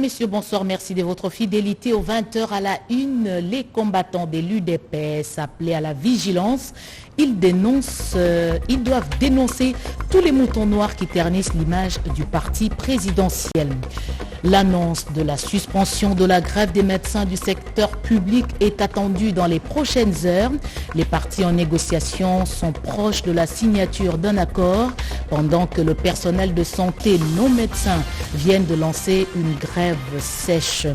Messieurs, bonsoir, merci de votre fidélité. Aux 20h à la une, les combattants de l'UDPS appelés à la vigilance. Ils doivent dénoncer tous les moutons noirs qui ternissent l'image du parti présidentiel. L'annonce de la suspension de la grève des médecins du secteur public est attendue dans les prochaines heures. Les partis en négociation sont proches de la signature d'un accord pendant que le personnel de santé non médecin vient de lancer une grève sèche.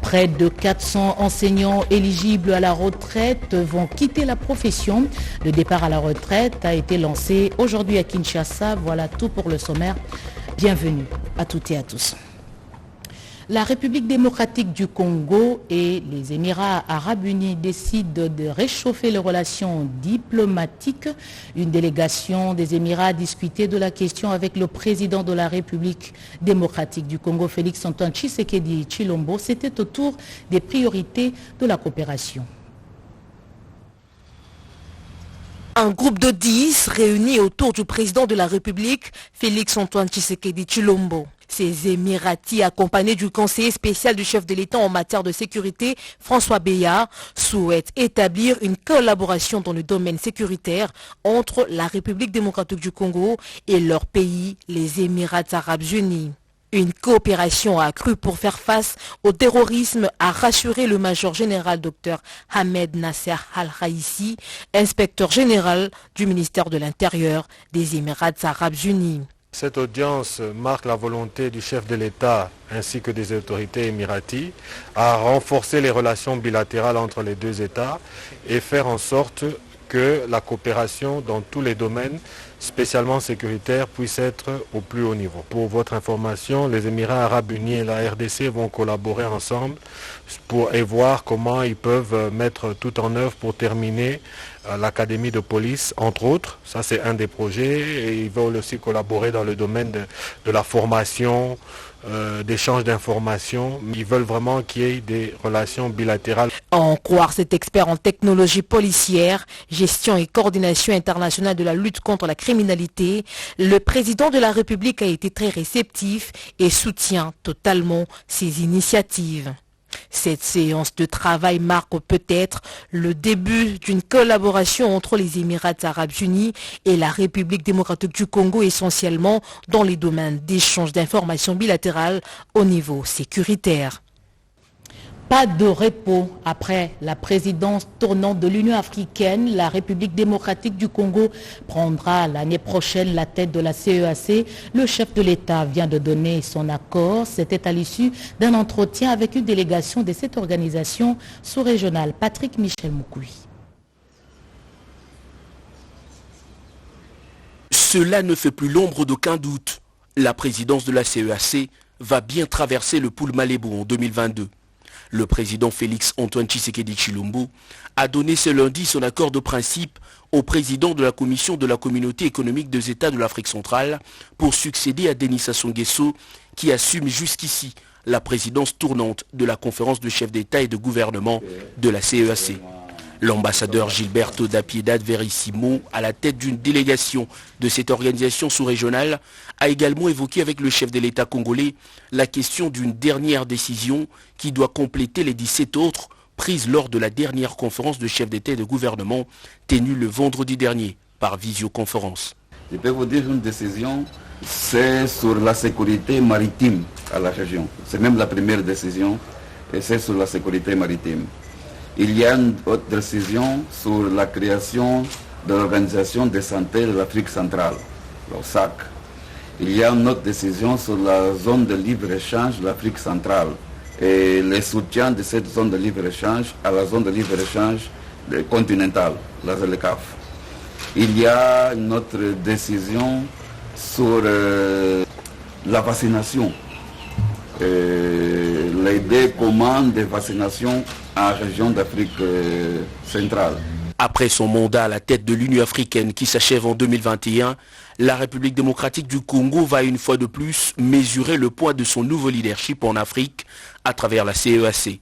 Près de 400 enseignants éligibles à la retraite vont quitter la profession. Le départ à la retraite a été lancé aujourd'hui à Kinshasa. Voilà tout pour le sommaire. Bienvenue à toutes et à tous. La République démocratique du Congo et les Émirats arabes unis décident de réchauffer les relations diplomatiques. Une délégation des Émirats a discuté de la question avec le président de la République démocratique du Congo, Félix-Antoine Tshisekedi Tshilombo. C'était autour des priorités de la coopération. Un groupe de 10 réunis autour du président de la République, Félix-Antoine Tshisekedi Tshilombo. Ces Émiratis, accompagnés du conseiller spécial du chef de l'État en matière de sécurité, François Beya, souhaitent établir une collaboration dans le domaine sécuritaire entre la République démocratique du Congo et leur pays, les Émirats arabes unis. Une coopération accrue pour faire face au terrorisme, a rassuré le major général Dr Ahmed Nasser Al-Raïssi, inspecteur général du ministère de l'Intérieur des Émirats arabes unis. Cette audience marque la volonté du chef de l'État ainsi que des autorités émiraties à renforcer les relations bilatérales entre les deux États et faire en sorte que la coopération dans tous les domaines, spécialement sécuritaires, puisse être au plus haut niveau. Pour votre information, les Émirats arabes unis et la RDC vont collaborer ensemble et voir comment ils peuvent mettre tout en œuvre pour terminer l'académie de police, entre autres. Ça, c'est un des projets. Et ils veulent aussi collaborer dans le domaine de la formation, d'échange d'informations. Ils veulent vraiment qu'il y ait des relations bilatérales. À en croire cet expert en technologie policière, gestion et coordination internationale de la lutte contre la criminalité, le président de la République a été très réceptif et soutient totalement ces initiatives. Cette séance de travail marque peut-être le début d'une collaboration entre les Émirats arabes unis et la République démocratique du Congo, essentiellement dans les domaines d'échange d'informations bilatérales au niveau sécuritaire. Pas de repos après la présidence tournante de l'Union africaine. La République démocratique du Congo prendra l'année prochaine la tête de la CEAC. Le chef de l'État vient de donner son accord. C'était à l'issue d'un entretien avec une délégation de cette organisation sous-régionale. Patrick Michel Moukoui. Cela ne fait plus l'ombre d'aucun doute. La présidence de la CEAC va bien traverser le pool Malebo en 2022. Le président Félix-Antoine Tshisekedi Tshilombo a donné ce lundi son accord de principe au président de la commission de la communauté économique des États de l'Afrique centrale pour succéder à Denis Sassou Nguesso qui assume jusqu'ici la présidence tournante de la conférence de chefs d'État et de gouvernement de la CEAC. L'ambassadeur Gilberto da Piedad Verissimo, à la tête d'une délégation de cette organisation sous-régionale, a également évoqué avec le chef de l'État congolais la question d'une dernière décision qui doit compléter les 17 autres prises lors de la dernière conférence de chefs d'État et de gouvernement tenue le vendredi dernier par visioconférence. Je peux vous dire une décision, c'est sur la sécurité maritime à la région. C'est même la première décision et c'est sur la sécurité maritime. Il y a une autre décision sur la création de l'Organisation de santé de l'Afrique centrale, l'OSAC. Il y a une autre décision sur la zone de libre-échange de l'Afrique centrale et le soutien de cette zone de libre-échange à la zone de libre-échange continentale, la ZLECAF. Il y a une autre décision sur la vaccination, les deux commandes de vaccination en région d'Afrique centrale. Après son mandat à la tête de l'Union africaine qui s'achève en 2021, la République démocratique du Congo va une fois de plus mesurer le poids de son nouveau leadership en Afrique à travers la CEAC.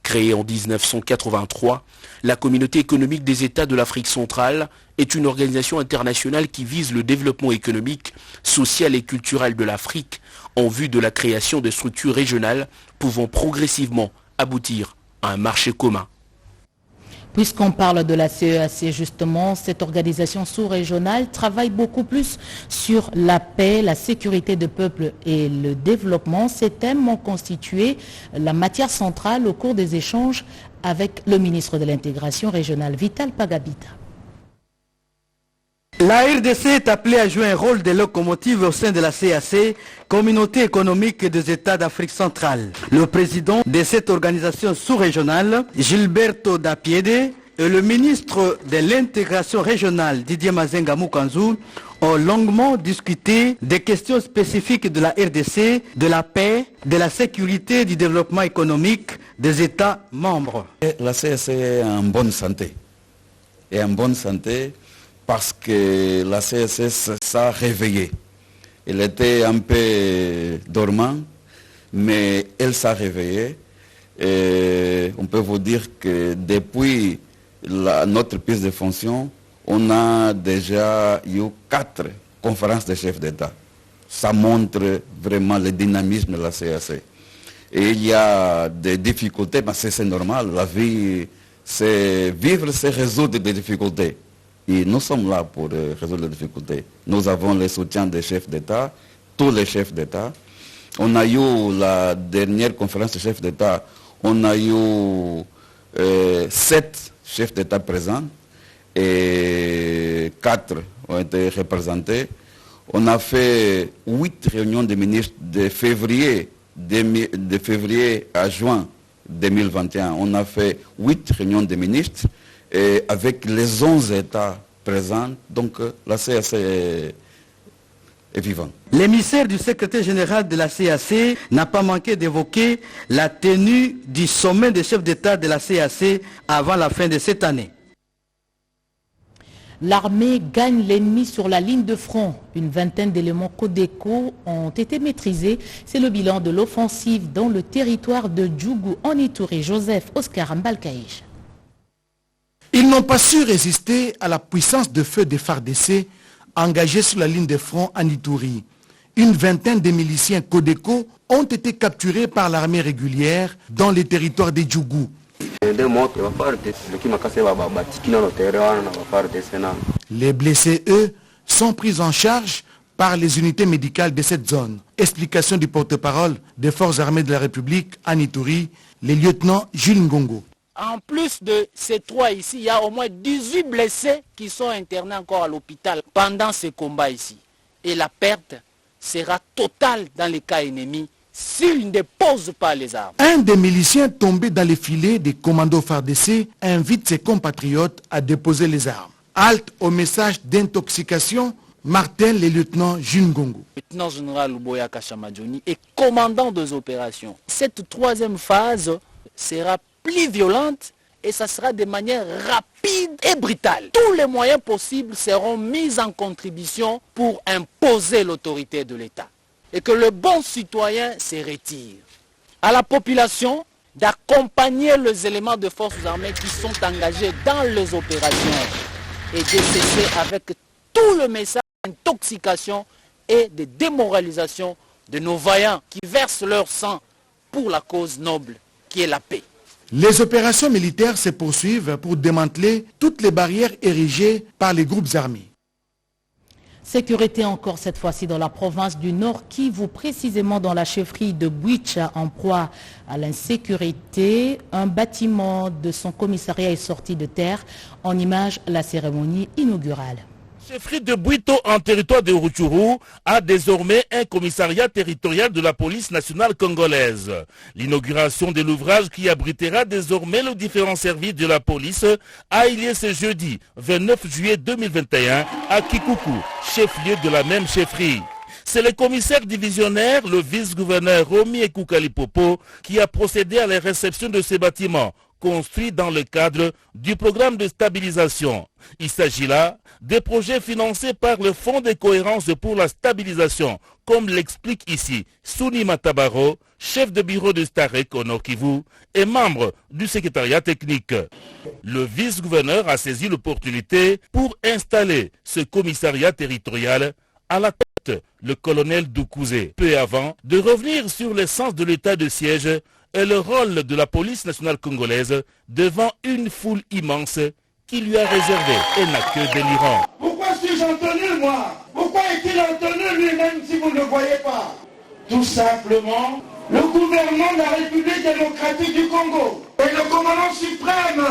Créée en 1983, la Communauté économique des États de l'Afrique centrale est une organisation internationale qui vise le développement économique, social et culturel de l'Afrique en vue de la création de structures régionales pouvant progressivement aboutir à un marché commun. Puisqu'on parle de la CEAC, justement, cette organisation sous-régionale travaille beaucoup plus sur la paix, la sécurité du peuple et le développement. Ces thèmes ont constitué la matière centrale au cours des échanges avec le ministre de l'Intégration régionale, Vital Pagabita. La RDC est appelée à jouer un rôle de locomotive au sein de la CAC, Communauté économique des États d'Afrique centrale. Le président de cette organisation sous-régionale, Gilberto Dapiede, et le ministre de l'Intégration régionale, Didier Mazenga Mukanzu, ont longuement discuté des questions spécifiques de la RDC, de la paix, de la sécurité et du développement économique des États membres. La CAC est en bonne santé. Et en bonne santé parce que la CAC s'est réveillée. Elle était un peu dormant, mais elle s'est réveillée. Et on peut vous dire que depuis notre prise de fonction, on a déjà eu 4 conférences de chefs d'État. Ça montre vraiment le dynamisme de la CAC. Et il y a des difficultés, mais c'est normal. La vie, c'est vivre, c'est résoudre des difficultés. Et nous sommes là pour résoudre les difficultés. Nous avons le soutien des chefs d'État, tous les chefs d'État. On a eu la dernière conférence de chefs d'État, on a eu 7 chefs d'État présents et 4 ont été représentés. On a fait 8 réunions de ministres de février à juin 2021. On a fait 8 réunions de ministres et avec les 11 États présents. Donc la CAC est vivante. L'émissaire du secrétaire général de la CAC n'a pas manqué d'évoquer la tenue du sommet des chefs d'État de la CAC avant la fin de cette année. L'armée gagne l'ennemi sur la ligne de front. Une vingtaine d'éléments Codeco ont été maîtrisés. C'est le bilan de l'offensive dans le territoire de Djougou en Ituri. Joseph Oscar Mbalkaïch. Ils n'ont pas su résister à la puissance de feu des FARDC engagés sur la ligne de front en Ituri. Une vingtaine de miliciens Codeco ont été capturés par l'armée régulière dans les territoires de Djougou. Les blessés, eux, sont pris en charge par les unités médicales de cette zone. Explication du porte-parole des forces armées de la République en Ituri, le lieutenant Jules Ngongo. En plus de ces 3 ici, il y a au moins 18 blessés qui sont internés encore à l'hôpital pendant ces combats ici. Et la perte sera totale dans les cas ennemis s'ils ne déposent pas les armes. Un des miliciens tombés dans les filets des commandos FARDC invite ses compatriotes à déposer les armes. Halte au message d'intoxication, martèle le lieutenant Jules Ngongo. Le lieutenant général Luboya Kashamadjoni est commandant des opérations. Cette 3e phase sera plus violente et ça sera de manière rapide et brutale. Tous les moyens possibles seront mis en contribution pour imposer l'autorité de l'État et que le bon citoyen se retire. À la population d'accompagner les éléments de forces armées qui sont engagés dans les opérations et de cesser avec tout le message d'intoxication et de démoralisation de nos vaillants qui versent leur sang pour la cause noble qui est la paix. Les opérations militaires se poursuivent pour démanteler toutes les barrières érigées par les groupes armés. Sécurité encore cette fois-ci dans la province du Nord Kivu, précisément dans la chefferie de Bwicha en proie à l'insécurité. Un bâtiment de son commissariat est sorti de terre, en image la cérémonie inaugurale. La chefferie de Bwito en territoire de Rutshuru a désormais un commissariat territorial de la police nationale congolaise. L'inauguration de l'ouvrage qui abritera désormais les différents services de la police a eu lieu ce jeudi 29 juillet 2021 à Kikuku, chef-lieu de la même chefferie. C'est le commissaire divisionnaire, le vice-gouverneur Romi Ekukalipopo, qui a procédé à la réception de ces bâtiments, construits dans le cadre du programme de stabilisation. Il s'agit là des projets financés par le Fonds de cohérence pour la stabilisation, comme l'explique ici Souni Matabaro, chef de bureau de Starek au Nord Kivu et membre du secrétariat technique. Le vice-gouverneur a saisi l'opportunité pour installer ce commissariat territorial à la tête le colonel Doukouzé, peu avant de revenir sur l'essence de l'état de siège et le rôle de la police nationale congolaise devant une foule immense qui lui a réservé un accueil délirant. Pourquoi suis-je en tenue, moi? Pourquoi est-il en tenue lui-même si vous ne le voyez pas? Tout simplement, le gouvernement de la République démocratique du Congo et le commandant suprême,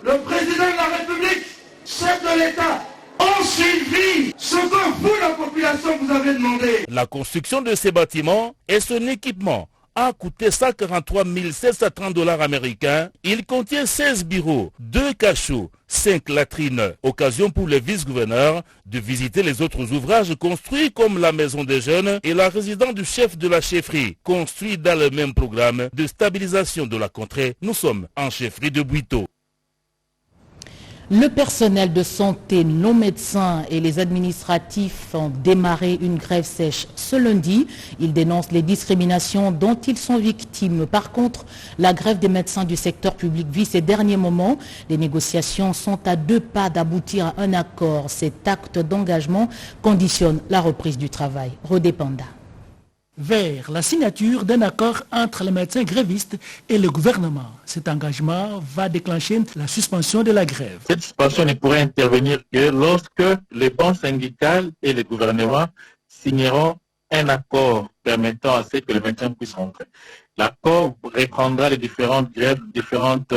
le président de la République, chef de l'État, ont suivi ce que vous, la population, vous avez demandé. La construction de ces bâtiments et son équipement a coûté 143 730 $ américains. Il contient 16 bureaux, 2 cachots, 5 latrines. Occasion pour le vice-gouverneur de visiter les autres ouvrages construits comme la maison des jeunes et la résidence du chef de la chefferie, construit dans le même programme de stabilisation de la contrée. Nous sommes en chefferie de Bwito. Le personnel de santé, nos médecins et les administratifs ont démarré une grève sèche ce lundi. Ils dénoncent les discriminations dont ils sont victimes. Par contre, la grève des médecins du secteur public vit ces derniers moments. Les négociations sont à 2 pas d'aboutir à un accord. Cet acte d'engagement conditionne la reprise du travail. Rodé Panda. Vers la signature d'un accord entre les médecins grévistes et le gouvernement. Cet engagement va déclencher la suspension de la grève. Cette suspension ne pourrait intervenir que lorsque les bancs syndicales et le gouvernement signeront un accord permettant à ce que les médecins puissent rentrer. L'accord reprendra les différentes grèves, différentes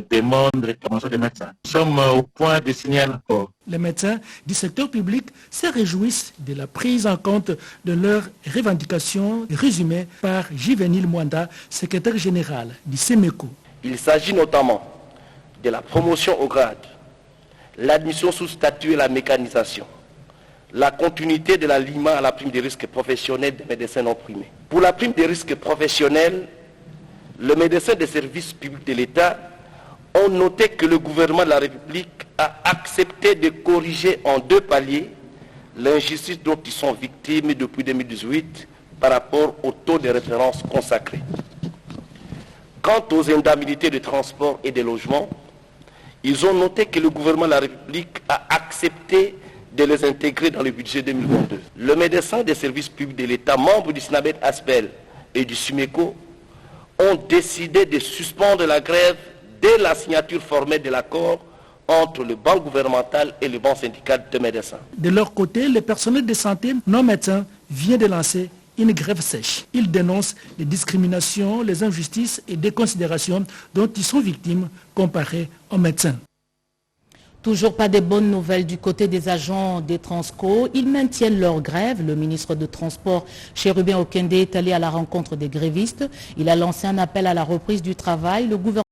demandes, réclamations des médecins. Nous sommes au point de signer un accord. Les médecins du secteur public se réjouissent de la prise en compte de leurs revendications résumées par Jivenil Mwanda, secrétaire général du SEMECO. Il s'agit notamment de la promotion au grade, l'admission sous statut et la mécanisation, la continuité de l'alignement à la prime des risques professionnels des médecins non primés. Pour la prime des risques professionnels, le médecin des services publics de l'État ont noté que le gouvernement de la République a accepté de corriger en 2 paliers l'injustice dont ils sont victimes depuis 2018 par rapport au taux de référence consacré. Quant aux indemnités de transport et de logement, ils ont noté que le gouvernement de la République a accepté de les intégrer dans le budget 2022. Le médecin des services publics de l'État, membre du SNABET Aspel et du SUMECO, ont décidé de suspendre la grève dès la signature formelle de l'accord entre le banc gouvernemental et le banc syndical de médecins. De leur côté, le personnel de santé non médecins vient de lancer une grève sèche. Ils dénoncent les discriminations, les injustices et des considérations dont ils sont victimes comparées aux médecins. Toujours pas de bonnes nouvelles du côté des agents des Transco. Ils maintiennent leur grève. Le ministre de Transport, Chérubin Okende, est allé à la rencontre des grévistes. Il a lancé un appel à la reprise du travail. Le gouvernement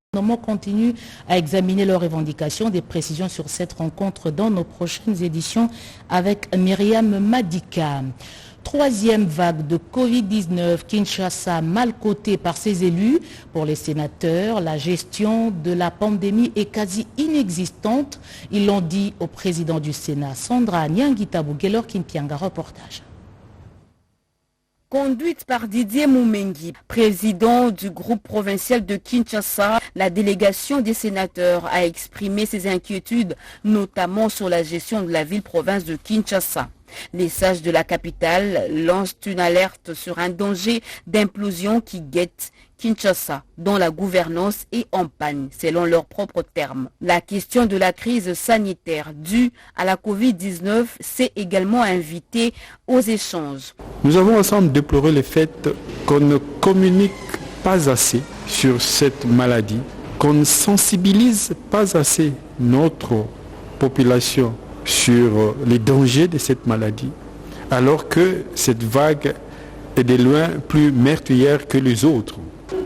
continue à examiner leurs revendications. Des précisions sur cette rencontre dans nos prochaines éditions avec Myriam Madika. 3e vague de Covid-19, Kinshasa mal cotée par ses élus. Pour les sénateurs, la gestion de la pandémie est quasi inexistante. Ils l'ont dit au président du Sénat, Sandra Nyangitabu, Gelor Kimpianga, reportage. Conduite par Didier Moumengi, président du groupe provincial de Kinshasa, la délégation des sénateurs a exprimé ses inquiétudes, notamment sur la gestion de la ville-province de Kinshasa. Les sages de la capitale lancent une alerte sur un danger d'implosion qui guette Kinshasa, dont la gouvernance est en panne, selon leurs propres termes. La question de la crise sanitaire due à la Covid-19 s'est également invitée aux échanges. Nous avons ensemble déploré le fait qu'on ne communique pas assez sur cette maladie, qu'on ne sensibilise pas assez notre population sur les dangers de cette maladie, alors que cette vague est de loin plus meurtrière que les autres.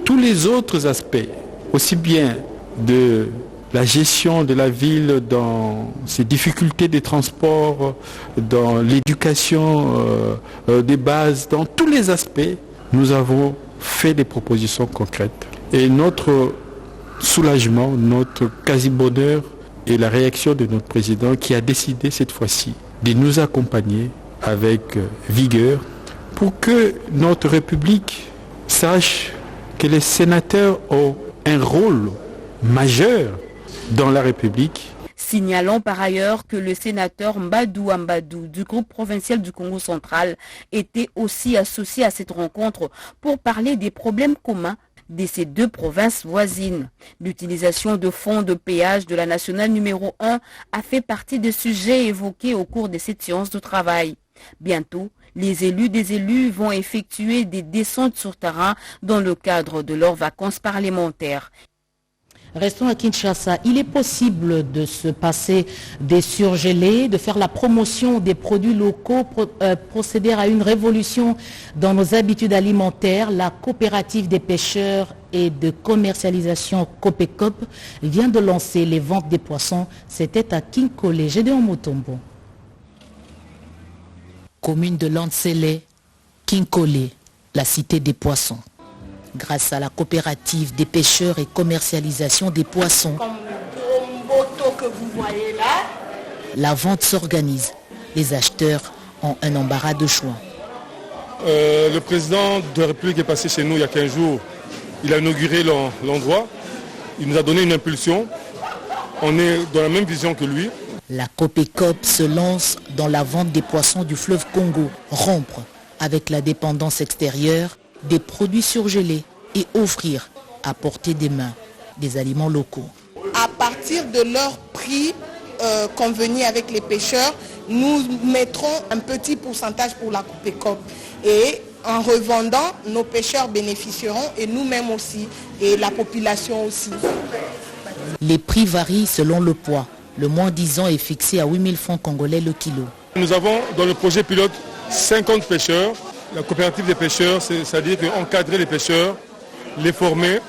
Tous les autres aspects, aussi bien de la gestion de la ville dans ses difficultés de transport, dans l'éducation des bases, dans tous les aspects, nous avons fait des propositions concrètes. Et notre soulagement, notre quasi-bonheur et la réaction de notre président qui a décidé cette fois-ci de nous accompagner avec vigueur pour que notre République sache que les sénateurs ont un rôle majeur dans la République. Signalons par ailleurs que le sénateur Mbadou Ambadou du groupe provincial du Congo central était aussi associé à cette rencontre pour parler des problèmes communs de ces deux provinces voisines. L'utilisation de fonds de péage de la nationale numéro 1 a fait partie des sujets évoqués au cours de cette séance de travail. Bientôt, les élus des élus vont effectuer des descentes sur terrain dans le cadre de leurs vacances parlementaires. Restons à Kinshasa. Il est possible de se passer des surgelés, de faire la promotion des produits locaux, procéder à une révolution dans nos habitudes alimentaires. La coopérative des pêcheurs et de commercialisation Copecop vient de lancer les ventes des poissons. C'était à Kinkole, Gédéon Mutombo. Commune de Lantsele, Kinkole, la cité des poissons. Grâce à la coopérative des pêcheurs et commercialisation des poissons, comme le gros bateau que vous voyez là, la vente s'organise. Les acheteurs ont un embarras de choix. Le président de la République est passé chez nous il y a 15 jours. Il a inauguré l'endroit. Il nous a donné une impulsion. On est dans la même vision que lui. La Copecop se lance dans la vente des poissons du fleuve Congo. Rompre avec la dépendance extérieure des produits surgelés et offrir à portée des mains des aliments locaux. À partir de leur prix convenu avec les pêcheurs, nous mettrons un petit pourcentage pour la Copecop. Et en revendant, nos pêcheurs bénéficieront et nous-mêmes aussi, et la population aussi. Les prix varient selon le poids. Le moins-disant est fixé à 8 000 francs congolais le kilo. Nous avons dans le projet pilote 50 pêcheurs. La coopérative des pêcheurs, c'est-à-dire encadrer les pêcheurs, les former,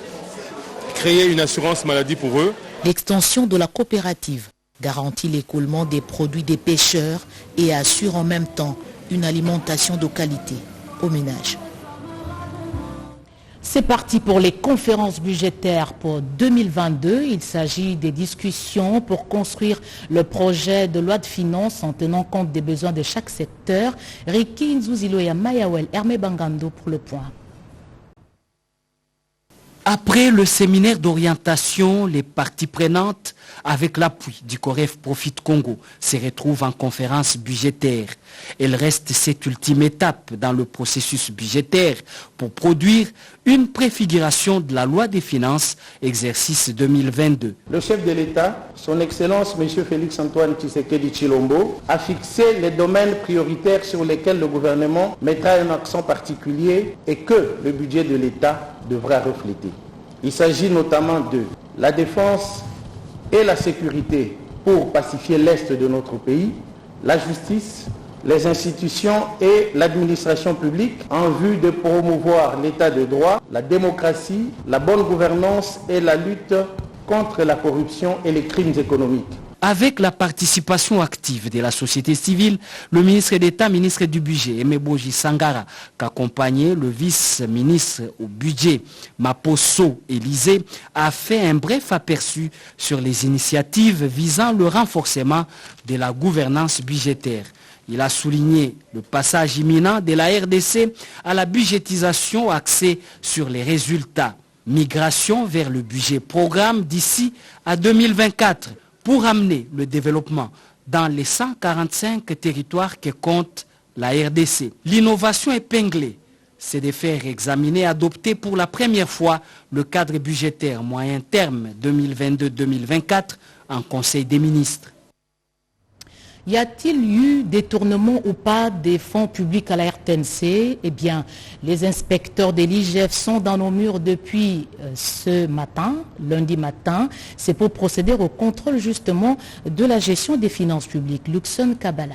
créer une assurance maladie pour eux. L'extension de la coopérative garantit l'écoulement des produits des pêcheurs et assure en même temps une alimentation de qualité aux ménages. C'est parti pour les conférences budgétaires pour 2022. Il s'agit des discussions pour construire le projet de loi de finances en tenant compte des besoins de chaque secteur. Riki Nzuzilo et Mayawel Hermé Bangando pour le point. Après le séminaire d'orientation, les parties prenantes, avec l'appui du COREF Profit Congo, se retrouvent en conférence budgétaire. Il reste cette ultime étape dans le processus budgétaire pour produire une préfiguration de la loi des finances, exercice 2022. Le chef de l'État, son Excellence M. Félix Antoine Tshisekedi Tshilombo, a fixé les domaines prioritaires sur lesquels le gouvernement mettra un accent particulier et que le budget de l'État devra refléter. Il s'agit notamment de la défense et la sécurité pour pacifier l'Est de notre pays, la justice, les institutions et l'administration publique en vue de promouvoir l'état de droit, la démocratie, la bonne gouvernance et la lutte contre la corruption et les crimes économiques. Avec la participation active de la société civile, le ministre d'État, ministre du Budget, Emeboji Sangara, qu'accompagnait le vice-ministre au budget, Maposo Élysée, a fait un bref aperçu sur les initiatives visant le renforcement de la gouvernance budgétaire. Il a souligné le passage imminent de la RDC à la budgétisation axée sur les résultats. Migration vers le budget programme d'ici à 2024. Pour amener le développement dans les 145 territoires que compte la RDC. L'innovation épinglée, c'est de faire examiner et adopter pour la première fois le cadre budgétaire moyen terme 2022-2024 en Conseil des ministres. Y a-t-il eu détournement ou pas des fonds publics à la RTNC? Eh bien, les inspecteurs de l'IGF sont dans nos murs depuis ce matin, lundi matin. C'est pour procéder au contrôle justement de la gestion des finances publiques. Luxon Kabbalah.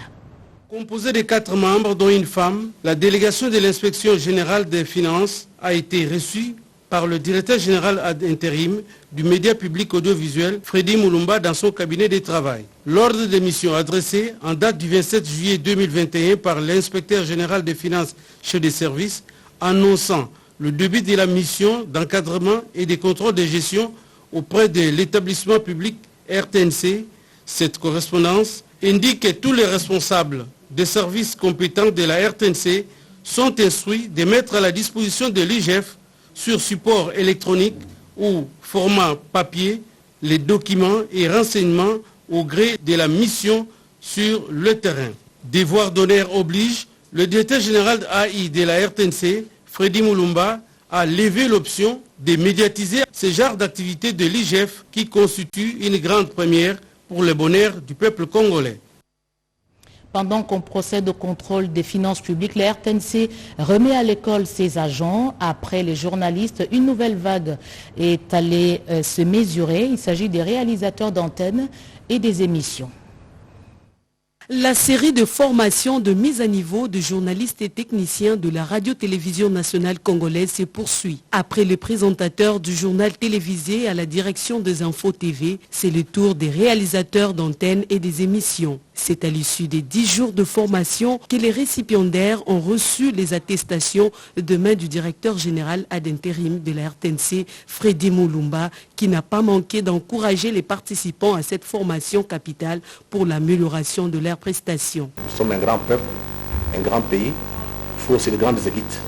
Composée de 4 membres, dont une femme, la délégation de l'inspection générale des finances a été reçue par le directeur général ad intérim du média public audiovisuel, Freddy Moulumba, dans son cabinet de travail. L'ordre de mission adressé en date du 27 juillet 2021 par l'inspecteur général des finances chef des services, annonçant le début de la mission d'encadrement et de contrôle de gestion auprès de l'établissement public RTNC. Cette correspondance indique que tous les responsables des services compétents de la RTNC sont instruits de mettre à la disposition de l'IGF sur support électronique ou format papier les documents et renseignements au gré de la mission sur le terrain. Devoir d'honneur oblige, le directeur général AI de la RTNC, Freddy Moulumba, a levé l'option de médiatiser ce genre d'activité de l'IGF qui constitue une grande première pour le bonheur du peuple congolais. Pendant qu'on procède au contrôle des finances publiques, la RTNC remet à l'école ses agents. Après les journalistes, une nouvelle vague est allée se mesurer. Il s'agit des réalisateurs d'antennes et des émissions. La série de formations de mise à niveau de journalistes et techniciens de la radio-télévision nationale congolaise se poursuit. Après le présentateur du journal télévisé à la direction des infos TV, c'est le tour des réalisateurs d'antennes et des émissions. C'est à l'issue des 10 jours de formation que les récipiendaires ont reçu les attestations de main du directeur général ad intérim de la RTNC, Freddy Moulumba, qui n'a pas manqué d'encourager les participants à cette formation capitale pour l'amélioration de leurs prestations. Nous sommes un grand peuple, un grand pays, il faut aussi de grandes élites.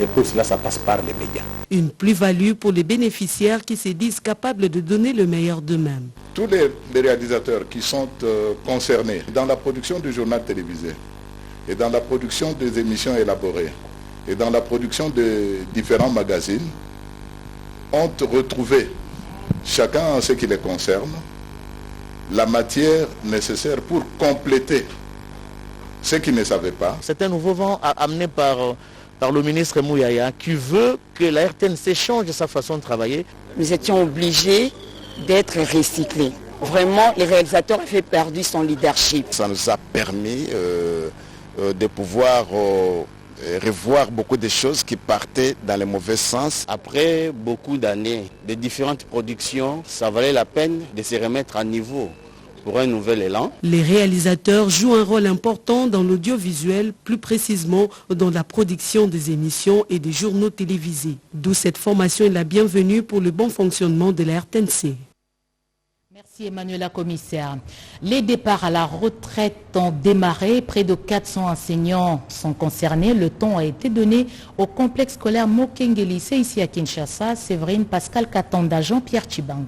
Et pour cela, ça passe par les médias. Une plus-value pour les bénéficiaires qui se disent capables de donner le meilleur d'eux-mêmes. Tous les réalisateurs qui sont concernés dans la production du journal télévisé et dans la production des émissions élaborées et dans la production de différents magazines ont retrouvé, chacun en ce qui les concerne, la matière nécessaire pour compléter ce qu'ils ne savaient pas. C'est un nouveau vent amené par le ministre Mouyaya qui veut que la RTNC change sa façon de travailler. Nous étions obligés d'être recyclés. Vraiment, les réalisateurs avaient perdu son leadership. Ça nous a permis de pouvoir revoir beaucoup de choses qui partaient dans le mauvais sens. Après beaucoup d'années de différentes productions, ça valait la peine de se remettre à niveau pour un nouvel élan. Les réalisateurs jouent un rôle important dans l'audiovisuel, plus précisément dans la production des émissions et des journaux télévisés. D'où cette formation est la bienvenue pour le bon fonctionnement de la RTNC. Merci Emmanuela Commissaire. Les départs à la retraite ont démarré. Près de 400 enseignants sont concernés. Le temps a été donné au complexe scolaire Mokengeli. C'est ici à Kinshasa. Séverine Pascal Katanda, Jean-Pierre Chibango.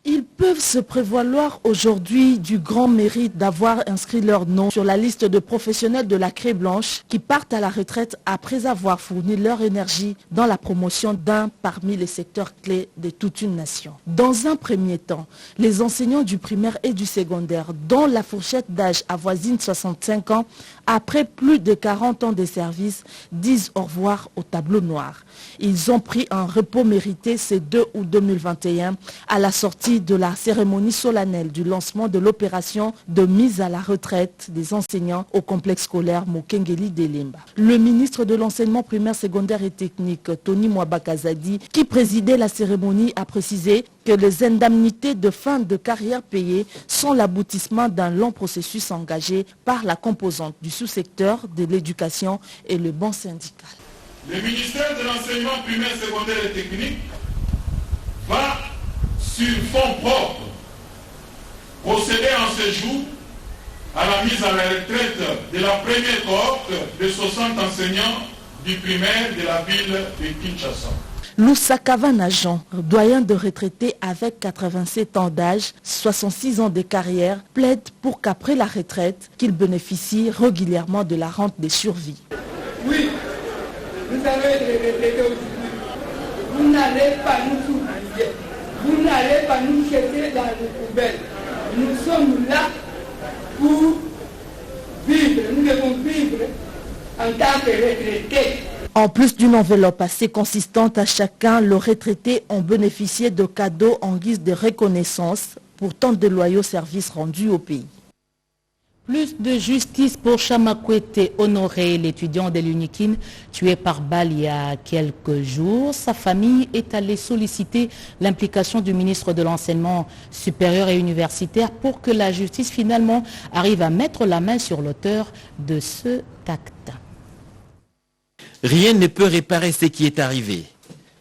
Ils peuvent se prévaloir aujourd'hui du grand mérite d'avoir inscrit leur nom sur la liste de professionnels de la Craie Blanche qui partent à la retraite après avoir fourni leur énergie dans la promotion d'un parmi les secteurs clés de toute une nation. Dans un premier temps, les enseignants du primaire et du secondaire, dont la fourchette d'âge avoisine 65 ans, après plus de 40 ans de service, disent au revoir au tableau noir. Ils ont pris un repos mérité ce 2 août 2021 à la sortie de la cérémonie solennelle du lancement de l'opération de mise à la retraite des enseignants au complexe scolaire Mokengeli d'Elemba. Le ministre de l'enseignement primaire, secondaire et technique, Tony Mwabakazadi, qui présidait la cérémonie, a précisé que les indemnités de fin de carrière payées sont l'aboutissement d'un long processus engagé par la composante du sous-secteur de l'éducation et le banc syndical. Le ministère de l'enseignement primaire, secondaire et technique va, sur fonds propres, procéder en ce jour à la mise à la retraite de la première cohorte de 60 enseignants du primaire de la ville de Kinshasa. Lusakava Najan, doyen de retraités avec 87 ans d'âge, 66 ans de carrière, plaide pour qu'après la retraite, qu'il bénéficie régulièrement de la rente de survie. Oui, vous allez être retraités aujourd'hui. Vous n'allez pas nous oublier. Vous n'allez pas nous jeter dans les poubelles. Nous sommes là pour vivre. Nous devons vivre en tant que retraités. En plus d'une enveloppe assez consistante à chacun, les retraités ont bénéficié de cadeaux en guise de reconnaissance pour tant de loyaux services rendus au pays. Plus de justice pour Chamakwete Honoré, l'étudiant de l'Unikin tué par balle il y a quelques jours. Sa famille est allée solliciter l'implication du ministre de l'Enseignement supérieur et universitaire pour que la justice finalement arrive à mettre la main sur l'auteur de cet acte. Rien ne peut réparer ce qui est arrivé.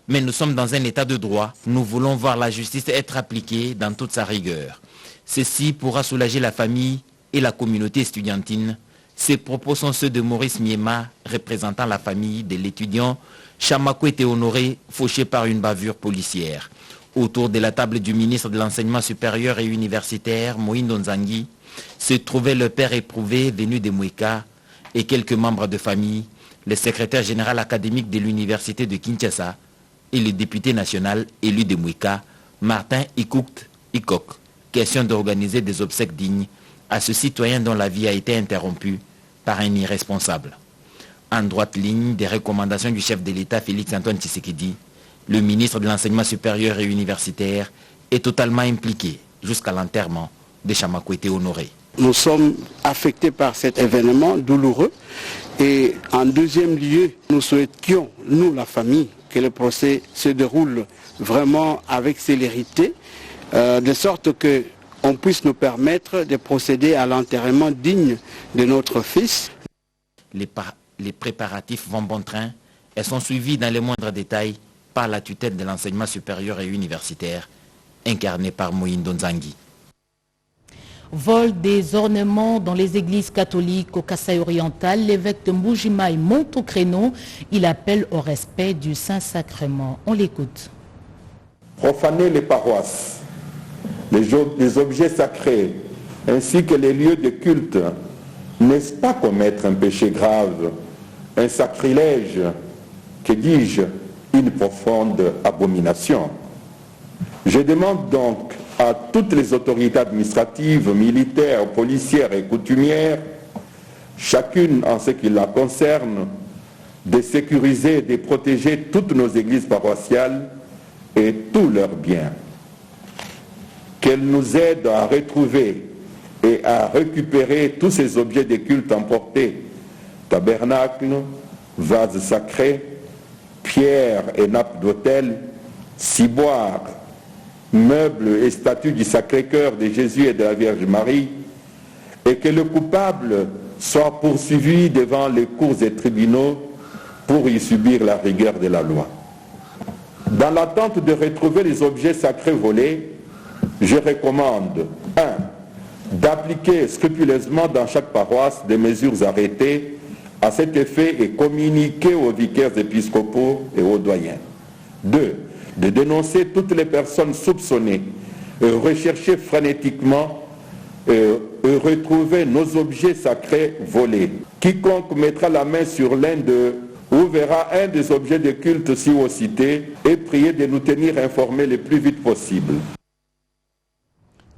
Mais nous sommes dans un état de droit. Nous voulons voir la justice être appliquée dans toute sa rigueur. Ceci pourra soulager la famille et la communauté estudiantine. Ces propos sont ceux de Maurice Miema, représentant la famille de l'étudiant Chamakwete Honoré, fauché par une bavure policière. Autour de la table du ministre de l'Enseignement supérieur et universitaire, Moïndo Nzangi, se trouvait le père éprouvé venu de Mouika et quelques membres de famille, le secrétaire général académique de l'université de Kinshasa et le député national élu de Mouika, Martin Ikok. Question d'organiser des obsèques dignes à ce citoyen dont la vie a été interrompue par un irresponsable. En droite ligne des recommandations du chef de l'État Félix-Antoine Tshisekedi, le ministre de l'Enseignement supérieur et universitaire est totalement impliqué jusqu'à l'enterrement de Chamakwete Honoré. Nous sommes affectés par cet événement douloureux et en deuxième lieu, nous souhaitions, nous la famille, que le procès se déroule vraiment avec célérité, de sorte qu'on puisse nous permettre de procéder à l'enterrement digne de notre fils. Les préparatifs vont bon train et sont suivis dans les moindres détails par la tutelle de l'enseignement supérieur et universitaire, incarnée par Moïndo Nzangi. Vol des ornements dans les églises catholiques au Kasaï oriental, l'évêque de Mbujimaï monte au créneau. Il appelle au respect du Saint-Sacrement. On l'écoute. Profaner les paroisses, les objets sacrés, ainsi que les lieux de culte, n'est-ce pas commettre un péché grave, un sacrilège, que dis-je, une profonde abomination? Je demande donc à toutes les autorités administratives, militaires, policières et coutumières, chacune en ce qui la concerne, de sécuriser et de protéger toutes nos églises paroissiales et tous leurs biens. Qu'elles nous aident à retrouver et à récupérer tous ces objets de culte emportés, tabernacles, vases sacrés, pierres et nappes d'autel, ciboires, meubles et statues du Sacré-Cœur de Jésus et de la Vierge Marie, et que le coupable soit poursuivi devant les cours et tribunaux pour y subir la rigueur de la loi. Dans l'attente de retrouver les objets sacrés volés, je recommande 1. D'appliquer scrupuleusement dans chaque paroisse des mesures arrêtées à cet effet et communiquées aux vicaires épiscopaux et aux doyens. 2. De dénoncer toutes les personnes soupçonnées, rechercher frénétiquement et retrouver nos objets sacrés volés. Quiconque mettra la main sur l'un d'eux ou verra un des objets de culte si haut cités est prié de nous tenir informés le plus vite possible.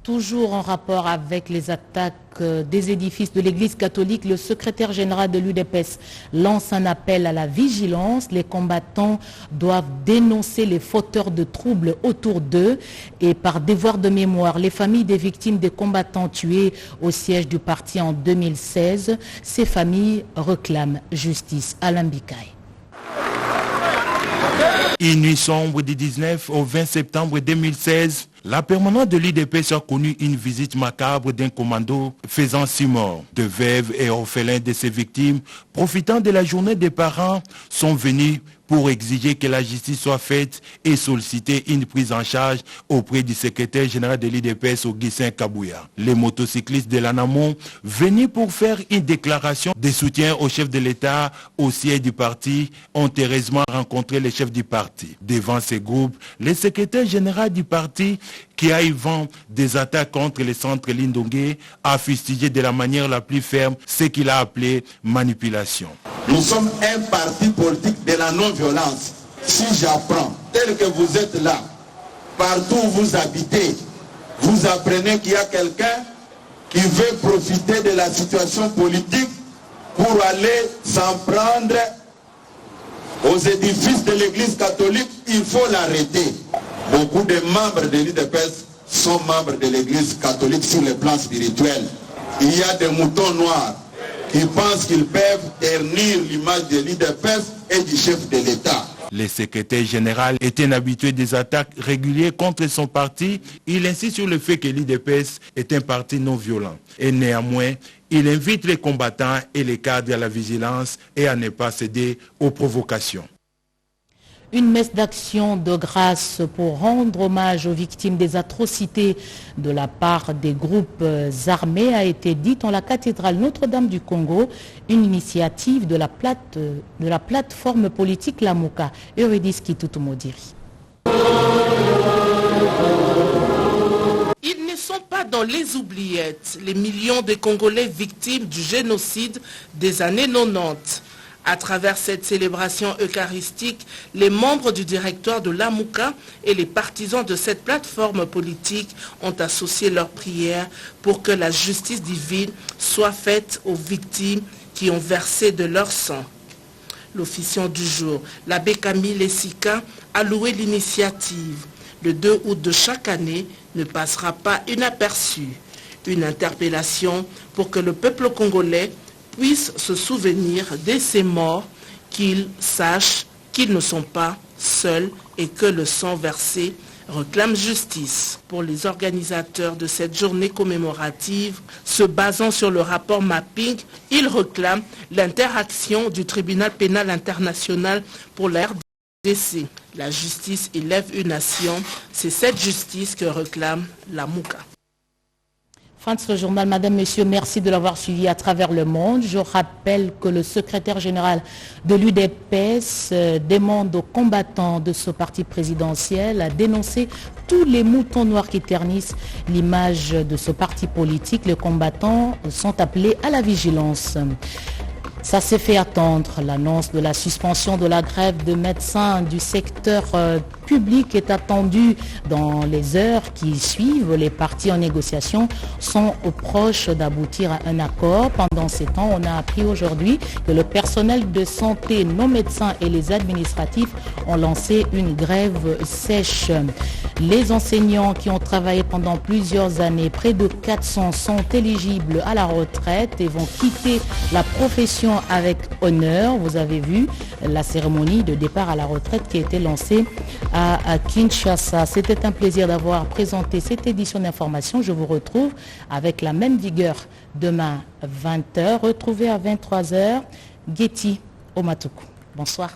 Toujours en rapport avec les attaques des édifices de l'Église catholique, le secrétaire général de l'UDPS lance un appel à la vigilance. Les combattants doivent dénoncer les fauteurs de troubles autour d'eux et par devoir de mémoire, les familles des victimes des combattants tués au siège du parti en 2016. Ces familles réclament justice. Alain Bikaï. Une nuit sombre du 19 au 20 septembre 2016, la permanente de l'UDPS a connu une visite macabre d'un commando faisant 6 morts. De veuves et orphelins de ses victimes, profitant de la journée des parents, sont venus pour exiger que la justice soit faite et solliciter une prise en charge auprès du secrétaire général de l'UDPS, Augustin Kabouya. Les motocyclistes de l'ANAMO venus pour faire une déclaration de soutien au chef de l'État au siège du parti ont heureusement rencontré le chef du parti. Devant ces groupes, le secrétaire général du parti, qui a eu vent des attaques contre le centre Lindongué, a fustigé de la manière la plus ferme ce qu'il a appelé manipulation. Nous sommes un parti politique de la non-violence. Si j'apprends, tel que vous êtes là, partout où vous habitez, vous apprenez qu'il y a quelqu'un qui veut profiter de la situation politique pour aller s'en prendre aux édifices de l'Église catholique, il faut l'arrêter. Beaucoup de membres de l'UDPS sont membres de l'Église catholique sur le plan spirituel. Il y a des moutons noirs qui pensent qu'ils peuvent ternir l'image de l'UDPS et du chef de l'État. Le secrétaire général est un habitué des attaques régulières contre son parti. Il insiste sur le fait que l'UDPS est un parti non violent. Et néanmoins, il invite les combattants et les cadres à la vigilance et à ne pas céder aux provocations. Une messe d'action de grâce pour rendre hommage aux victimes des atrocités de la part des groupes armés a été dite en la cathédrale Notre-Dame du Congo, une initiative de la plateforme politique Lamuka. Eurydice Kitutumodiri. Ils ne sont pas dans les oubliettes, les millions de Congolais victimes du génocide des années 90. À travers cette célébration eucharistique, les membres du directoire de Lamuka et les partisans de cette plateforme politique ont associé leurs prières pour que la justice divine soit faite aux victimes qui ont versé de leur sang. L'officiant du jour, l'abbé Camille Lessika, a loué l'initiative. Le 2 août de chaque année ne passera pas inaperçu. Une interpellation pour que le peuple congolais puisse se souvenir de ces morts, qu'ils sachent qu'ils ne sont pas seuls et que le sang versé réclame justice. Pour les organisateurs de cette journée commémorative, se basant sur le rapport Mapping, ils réclament l'interaction du tribunal pénal international pour la RDC. La justice élève une nation, c'est cette justice que réclame Lamuka. France, le journal, Madame, Monsieur, merci de l'avoir suivi à travers le monde. Je rappelle que le secrétaire général de l'UDPS demande aux combattants de ce parti présidentiel à dénoncer tous les moutons noirs qui ternissent l'image de ce parti politique. Les combattants sont appelés à la vigilance. Ça s'est fait attendre. L'annonce de la suspension de la grève de médecins du secteur public est attendue dans les heures qui suivent. Les partis en négociation sont proches d'aboutir à un accord. Pendant ces temps, on a appris aujourd'hui que le personnel de santé, nos médecins et les administratifs ont lancé une grève sèche. Les enseignants qui ont travaillé pendant plusieurs années, près de 400, sont éligibles à la retraite et vont quitter la profession avec honneur. Vous avez vu la cérémonie de départ à la retraite qui a été lancée à Kinshasa. C'était un plaisir d'avoir présenté cette édition d'information. Je vous retrouve avec la même vigueur demain 20h. Retrouvez à 23h Getty Omatuku. Bonsoir.